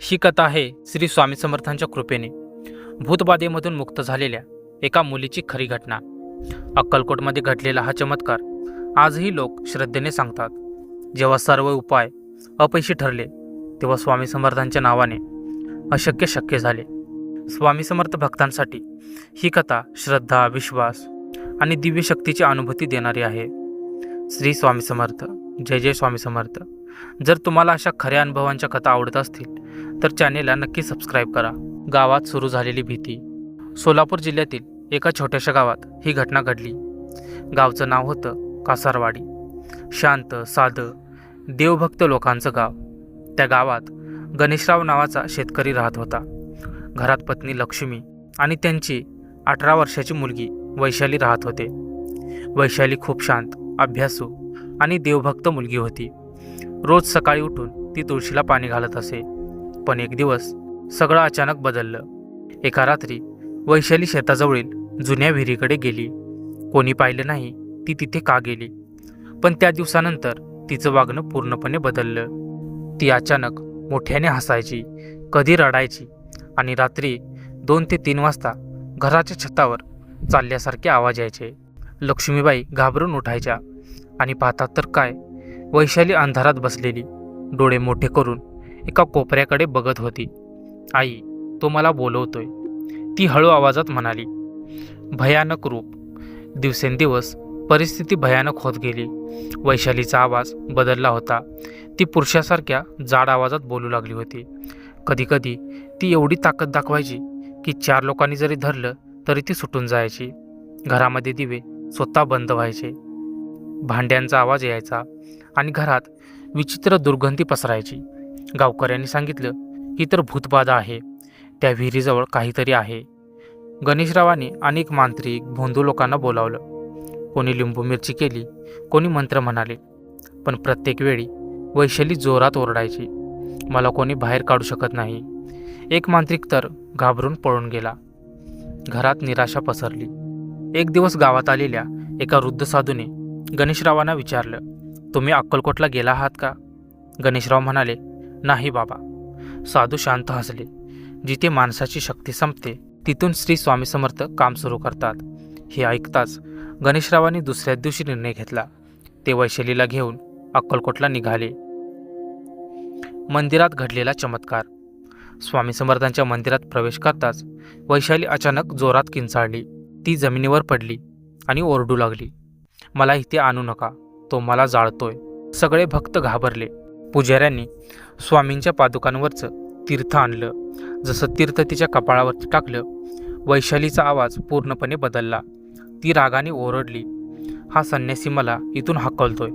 ही कथा आहे श्री स्वामी समर्थांच्या कृपेने भूतबाधेमधून मुक्त झालेल्या एका मुलीची खरी घटना। अक्कलकोटमध्ये घडलेला हा चमत्कार आजही लोक श्रद्धेने सांगतात। जेव्हा सर्व उपाय अपयशी ठरले तेव्हा स्वामी समर्थांच्या नावाने अशक्य शक्य झाले। स्वामी समर्थ भक्तांसाठी ही कथा श्रद्धा, विश्वास आणि दिव्य शक्तीची अनुभूती देणारी आहे। श्री स्वामी समर्थ, जय जय स्वामी समर्थ। जर तुम्हाला अशा खऱ्या अनुभवांच्या कथा आवडत असतील तर चॅनेलला नक्की सबस्क्राईब करा। गावात सुरू झालेली भीती। सोलापूर जिल्ह्यातील एका छोट्याशा गावात ही घटना घडली। गावचं नाव होतं कासारवाडी। शांत, साधं, देवभक्त लोकांचं गाव। त्या गावात गणेशराव नावाचा शेतकरी राहत होता। घरात पत्नी लक्ष्मी आणि त्यांची 18 वर्षाची मुलगी वैशाली राहत होते। वैशाली खूप शांत, अभ्यासू आणि देवभक्त मुलगी होती। रोज सकाळी उठून ती तुळशीला पाणी घालत असे। पण एक दिवस सगळं अचानक बदललं। एका रात्री वैशाली शेताजवळील जुन्या विहिरीकडे गेली। कोणी पाहिलं नाही ती तिथे का गेली, पण त्या दिवसानंतर तिचं वागणं पूर्णपणे बदललं। ती अचानक मोठ्याने हसायची, कधी रडायची आणि रात्री 2 ते 3 वाजता घराच्या छतावर चालल्यासारखे आवाज यायचे। लक्ष्मीबाई घाबरून उठायच्या आणि पाहतात तर काय, वैशाली अंधारात बसलेली, डोळे मोठे करून एका कोपऱ्याकडे बघत होती। आई, तो मला बोलवतोय, ती हळू आवाजात म्हणाली। भयानक रूप। दिवसेंदिवस परिस्थिती भयानक होत गेली। वैशालीचा आवाज बदलला होता। ती पुरुषासारख्या जाड आवाजात बोलू लागली होती। कधीकधी ती एवढी ताकद दाखवायची की 4 लोकांनी जरी धरलं तरी ती सुटून जायची। घरामध्ये दिवे स्वतः बंद व्हायचे, भांड्यांचा आवाज यायचा आणि घरात विचित्र दुर्गंधी पसरायची। गावकऱ्यांनी सांगितलं ही तर भूतबाधा आहे, त्या विहिरीजवळ काहीतरी आहे। गणेशरावांनी अनेक मांत्रिक, भोंदू लोकांना बोलावलं। कोणी लिंबू मिरची केली, कोणी मंत्र म्हणाले, पण प्रत्येक वेळी वैशाली जोरात ओरडायची, मला कोणी बाहेर काढू शकत नाही। एक मांत्रिक तर घाबरून पळून गेला। घरात निराशा पसरली। एक दिवस गावात आलेल्या एका वृद्ध साधूने गणेशरावांना विचारलं, तुम्ही अक्कलकोटला गेला आहात का? गणेशराव म्हणाले, नाही बाबा। साधू शांत हसले। जिथे माणसाची शक्ती संपते तिथून श्री स्वामी समर्थ काम सुरू करतात। हे ऐकताच गणेशरावांनी दुसऱ्याच दिवशी निर्णय घेतला। ते वैशालीला घेऊन अक्कलकोटला निघाले। मंदिरात घडलेला चमत्कार। स्वामी समर्थांच्या मंदिरात प्रवेश करताच वैशाली अचानक जोरात किंचाळली। ती जमिनीवर पडली आणि ओरडू लागली, मला इथे आणू नका, तो मला जाळतोय। सगळे भक्त घाबरले। पुजाऱ्यांनी स्वामींच्या पादुकांवरचं तीर्थ आणलं। जसं तीर्थ तिच्या कपाळावरती टाकलं, वैशालीचा आवाज पूर्णपणे बदलला। ती रागाने ओरडली, हा संन्यासी मला इथून हाकलतोय।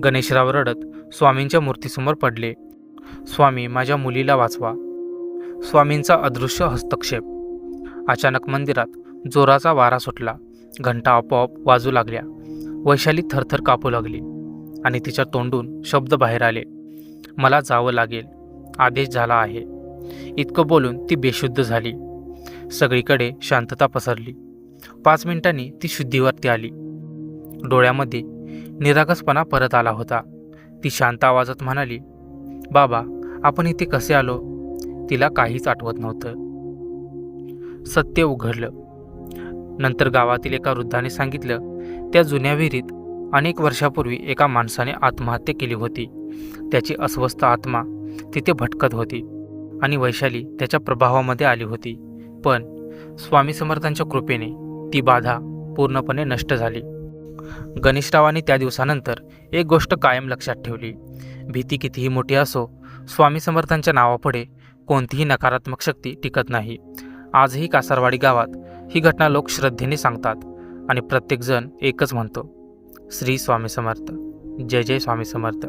गणेशराव रडत स्वामींच्या मूर्तीसमोर पडले, स्वामी, माझ्या मुलीला वाचवा। स्वामींचा अदृश्य हस्तक्षेप। अचानक मंदिरात जोराचा वारा सुटला। घंटा आपोआप वाजू लागल्या। वैशाली थरथर कापू लागली आणि तिच्या तोंडून शब्द बाहेर आले, मला जावं लागेल, आदेश झाला आहे। इतकं बोलून ती बेशुद्ध झाली। सगळीकडे शांतता पसरली। 5 मिनिटांनी ती शुद्धीवरती आली। डोळ्यामध्ये निरागसपणा परत आला होता। ती शांत आवाजात म्हणाली, बाबा, आपण इथे कसे आलो? तिला काहीच आठवत नव्हतं। सत्य उघडलं। नंतर गावातील एका वृद्धाने सांगितलं, त्या जुन्या विहिरीत अनेक वर्षापूर्वी एका माणसाने आत्महत्या केली होती। त्याची अस्वस्थ आत्मा तिथे भटकत होती आणि वैशाली त्याच्या प्रभावामध्ये आली होती। पण स्वामी समर्थांच्या कृपेने ती बाधा पूर्णपणे नष्ट झाली। गणेशरावांनी त्या दिवसानंतर एक गोष्ट कायम लक्षात ठेवली, भीती कितीही मोठी असो, स्वामी समर्थांच्या नावापुढे कोणतीही नकारात्मक शक्ती टिकत नाही। आजही कासारवाडी गावात ही घटना लोक श्रद्धेने सांगतात आणि प्रत्येकजण एकच म्हणतो, श्री स्वामी समर्थ, जय जय स्वामी समर्थ।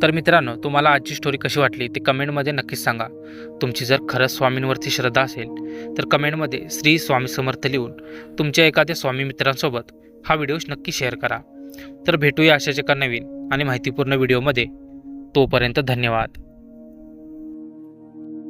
तर मित्रांनो, तुम्हाला आजची स्टोरी कशी वाटली ते कमेंटमध्ये नक्कीच सांगा। तुमची जर खरंच स्वामींवरती श्रद्धा असेल तर कमेंटमध्ये श्री स्वामी समर्थ लिहून तुमच्या एखाद्या स्वामी मित्रांसोबत हा व्हिडिओ नक्की शेअर करा। तर भेटूया अशाच एका नवीन आणि माहितीपूर्ण व्हिडिओमध्ये। तोपर्यंत धन्यवाद।